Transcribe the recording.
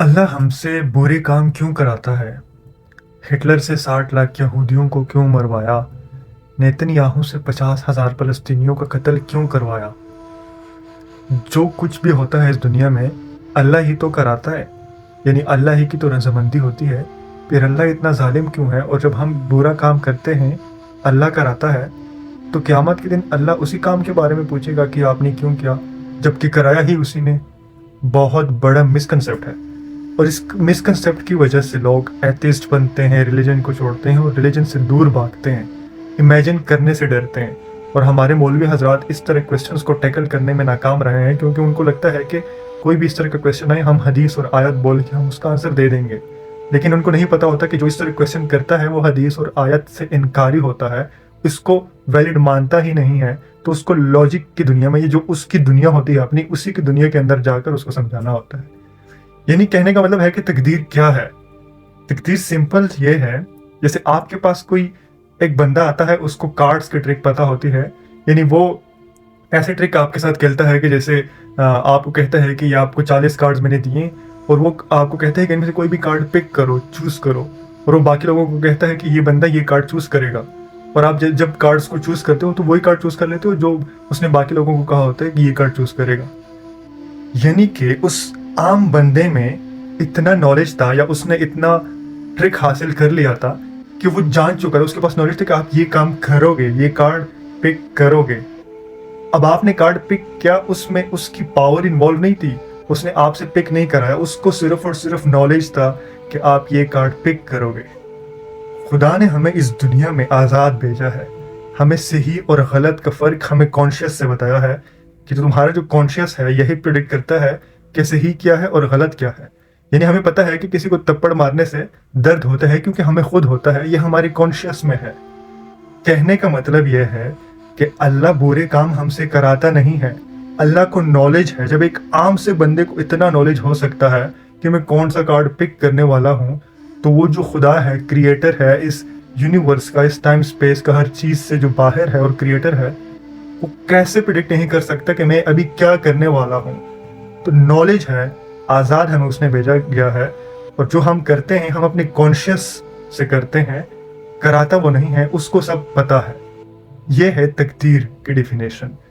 अल्लाह हमसे बुरे काम क्यों कराता है? हिटलर से 60 लाख यहूदियों को क्यों मरवाया? नेतन्याहू से 50,000 फ़लस्तीनियों का कत्ल क्यों करवाया? जो कुछ भी होता है इस दुनिया में अल्लाह ही तो कराता है, यानी अल्लाह ही की तो रज़ामंदी होती है। फिर अल्लाह इतना ज़ालिम क्यों है? और जब हम बुरा काम करते हैं अल्लाह कराता है, तो क़यामत के दिन अल्लाह उसी काम के बारे में पूछेगा कि आपने क्यों किया, जबकि कराया ही उसी ने। बहुत बड़ा मिसकंसेप्ट है, और इस मिसकंसेप्ट की वजह से लोग एथिस्ट बनते हैं, रिलीजन को छोड़ते हैं और रिलीजन से दूर भागते हैं, इमेजिन करने से डरते हैं। और हमारे मौलवी हजरात इस तरह क्वेश्चंस को टैकल करने में नाकाम रहे हैं, क्योंकि उनको लगता है कि कोई भी इस तरह का क्वेश्चन आए हम हदीस और आयत बोल के हम उसका आंसर दे देंगे। लेकिन उनको नहीं पता होता कि जो इस तरह क्वेश्चन करता है वो हदीस और आयत से इनकारी होता है, इसको वैलिड मानता ही नहीं है। तो उसको लॉजिक की दुनिया में, ये जो उसकी दुनिया होती है अपनी, उसी की दुनिया के अंदर जाकर उसको समझाना होता है। यानी कहने का मतलब है कि तकदीर क्या है। तकदीर सिंपल ये है, जैसे आपके पास कोई एक बंदा आता है, उसको कार्ड्स की ट्रिक पता होती है, यानी वो ऐसे ट्रिक आपके साथ खेलता है कि जैसे आपको कहता है कि ये आपको 40 कार्ड्स मैंने दिए, और वो आपको कहता है कि इनमें से कोई भी कार्ड पिक करो, चूज करो, और वो बाकी लोगों को कहता है कि ये बंदा ये कार्ड चूज करेगा। और आप जब कार्ड्स को चूज करते हो तो वही कार्ड चूज कर लेते हो जो उसने बाकी लोगों को कहा होता है कि ये कार्ड चूज करेगा। यानी कि उस आम बंदे में इतना नॉलेज था, या उसने इतना ट्रिक हासिल कर लिया था कि वो जान चुका था, उसके पास नॉलेज था कि आप ये काम करोगे, ये कार्ड पिक करोगे। अब आपने कार्ड पिक किया, उसमें उसकी पावर इन्वॉल्व नहीं थी, उसने आपसे पिक नहीं कराया, उसको सिर्फ और सिर्फ नॉलेज था कि आप ये कार्ड पिक करोगे। खुदा ने हमें इस दुनिया में आज़ाद भेजा है, हमें सही और गलत का फ़र्क हमें कॉन्शियस से बताया है कि तुम्हारा जो कॉन्शियस है यही प्रेडिक्ट करता है कि सही क्या है और गलत क्या है। यानी हमें पता है कि किसी को थप्पड़ मारने से दर्द होता है क्योंकि हमें खुद होता है, ये हमारी कॉन्शियस में है। कहने का मतलब यह है कि अल्लाह बुरे काम हमसे कराता नहीं है, अल्लाह को नॉलेज है। जब एक आम से बंदे को इतना नॉलेज हो सकता है कि मैं कौन सा कार्ड पिक करने वाला हूँ, तो वो जो खुदा है, क्रिएटर है इस यूनिवर्स का, इस टाइम स्पेस का, हर चीज़ से जो बाहर है और क्रिएटर है, वो कैसे प्रिडिक्ट नहीं कर सकता कि मैं अभी क्या करने वाला हूँ। तो नॉलेज है, आज़ाद हमें उसने भेजा गया है, और जो हम करते हैं हम अपने कॉन्शियस से करते हैं, कराता वो नहीं है, उसको सब पता है। ये है तकदीर की डेफिनेशन।